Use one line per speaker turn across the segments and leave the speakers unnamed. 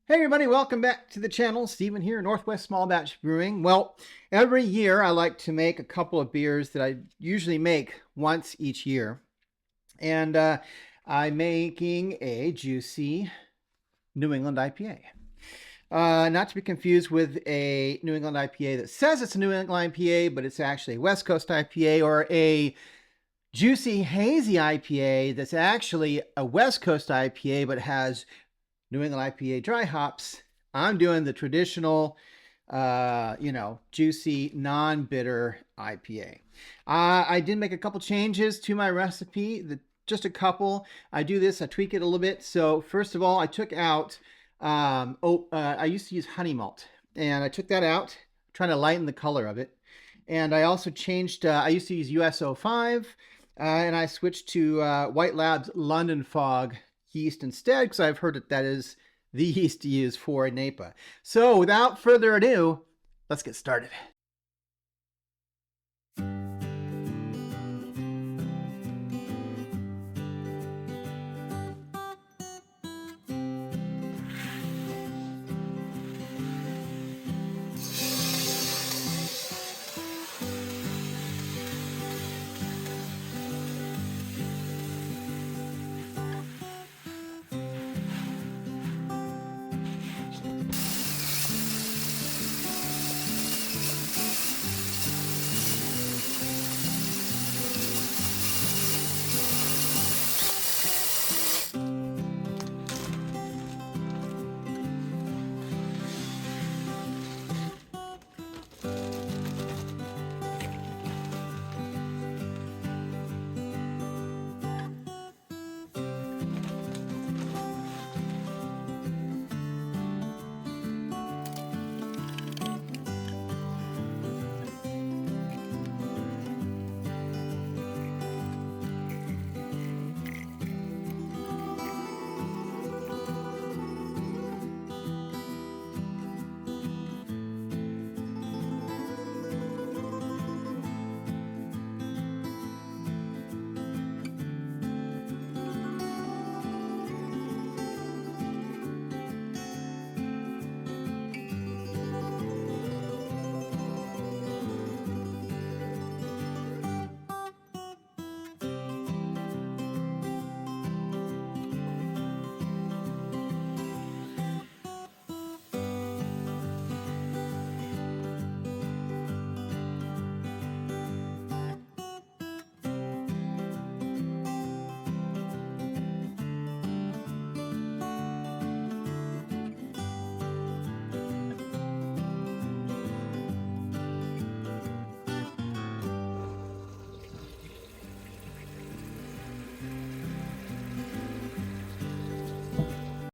Hey everybody, welcome back to the channel. Steven here, Northwest Small Batch Brewing. Well, every year I like to make a couple of beers that I usually make once each year. And I'm making a juicy New England IPA. Not to be confused with a New England IPA that says it's a New England IPA, but it's actually a West Coast IPA, or a juicy hazy IPA that's actually a West Coast IPA but has New England IPA dry hops. I'm doing the traditional, juicy, non-bitter IPA. I did make a couple changes to my recipe, just a couple. I tweak it a little bit. So first of all, I took out, I used to use honey malt, and I took that out, trying to lighten the color of it. And I also changed, I used to use US-05, and I switched to White Lab's London Fog yeast instead, because I've heard that is the yeast to use for NEIPA. So without further ado, let's get started.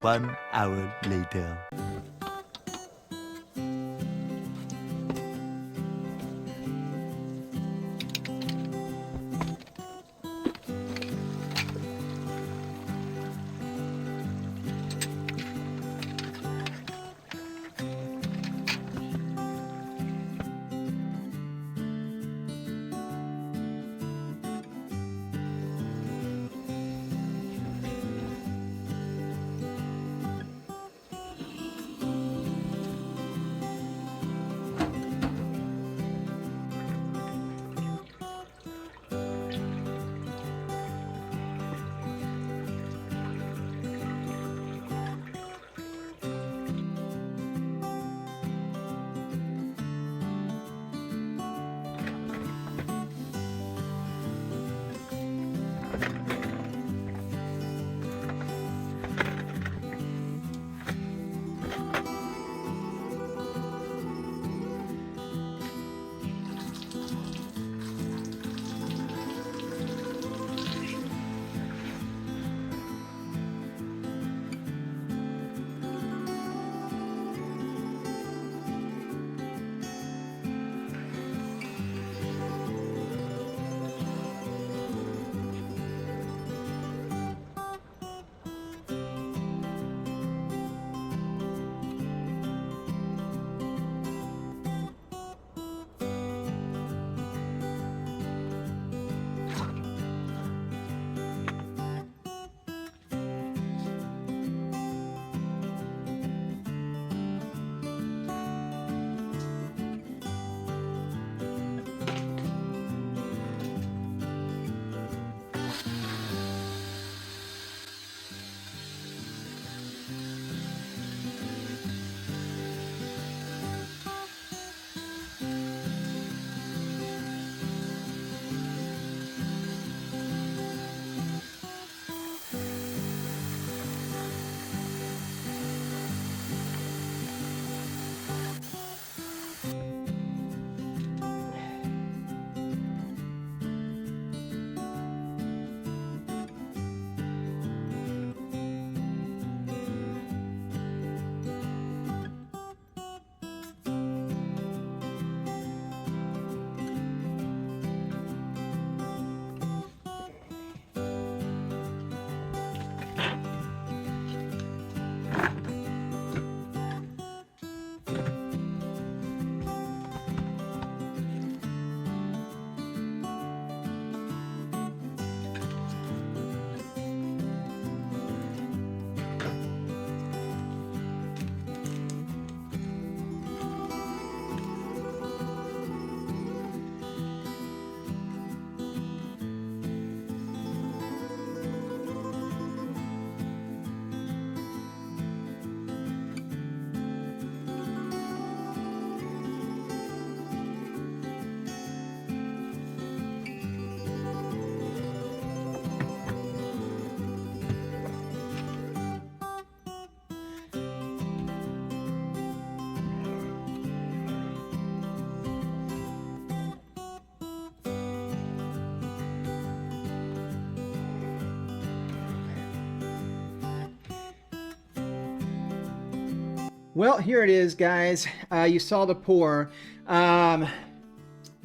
One hour later.
Well, here it is, guys. You saw the pour. The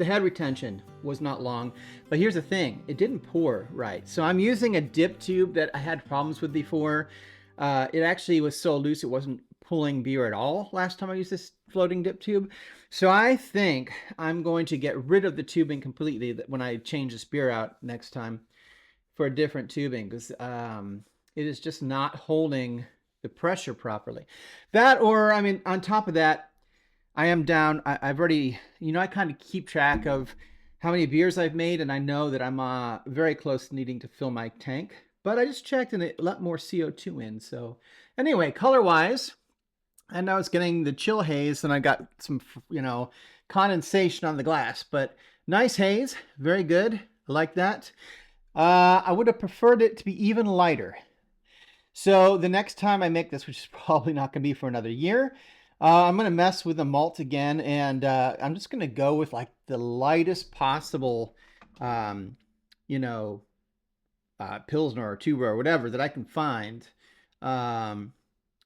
head retention was not long, but here's the thing. It didn't pour right. So I'm using a dip tube that I had problems with before. It actually was so loose it wasn't pulling beer at all last time I used this floating dip tube. So I think I'm going to get rid of the tubing completely when I change this beer out next time for a different tubing, because it is just not holding the pressure properly. That, or I mean, on top of that, I am down. I've already, I kind of keep track of how many beers I've made, and I know that I'm very close to needing to fill my tank. But I just checked and it let more CO2 in. So anyway, color-wise, and now it's getting the chill haze, and I got some, condensation on the glass. But nice haze, very good. I like that. I would have preferred it to be even lighter. So the next time I make this, which is probably not going to be for another year, I'm going to mess with the malt again, and I'm just going to go with like the lightest possible, Pilsner or tuber or whatever that I can find. I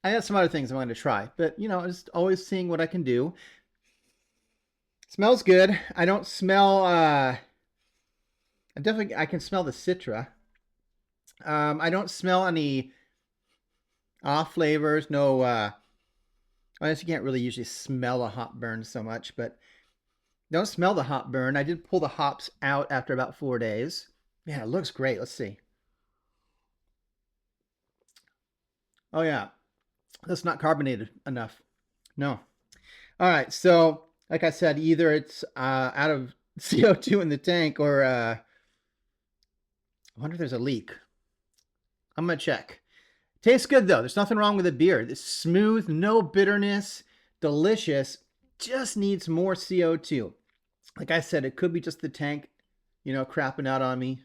have some other things I'm going to try, but just always seeing what I can do. Smells good. I don't smell, I can smell the Citra. I don't smell any off flavors. No, I guess you can't really usually smell a hop burn so much, but don't smell the hop burn. I did pull the hops out after about 4 days. Yeah, it looks great. Let's see. Oh yeah, that's not carbonated enough. No. All right, so like I said, either it's out of CO2 in the tank, or I wonder if there's a leak. I'm gonna check. Tastes good though. There's nothing wrong with the beer. It's smooth, no bitterness, delicious. Just needs more CO2. Like I said, it could be just the tank, crapping out on me.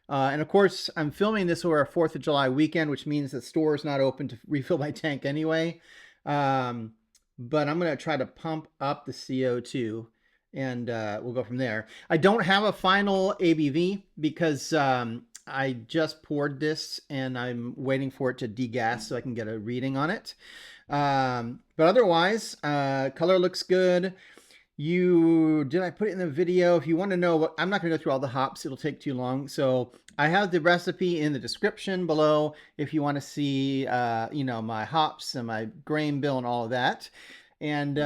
And of course, I'm filming this over a 4th of July weekend, which means the store is not open to refill my tank anyway. But I'm going to try to pump up the CO2, and we'll go from there. I don't have a final ABV because I just poured this and I'm waiting for it to degas so I can get a reading on it. But otherwise, color looks good. Did I put it in the video? If you want to know what, I'm not going to go through all the hops. It'll take too long. So I have the recipe in the description below if you want to see, my hops and my grain bill and all of that. And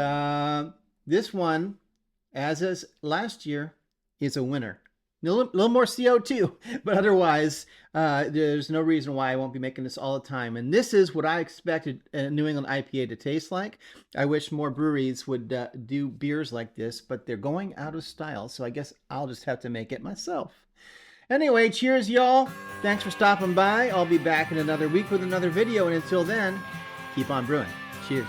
this one, as is last year, is a winner. A little more CO2, but otherwise, there's no reason why I won't be making this all the time. And this is what I expected a New England IPA to taste like. I wish more breweries would do beers like this, but they're going out of style. So I guess I'll just have to make it myself. Anyway, cheers, y'all. Thanks for stopping by. I'll be back in another week with another video. And until then, keep on brewing. Cheers.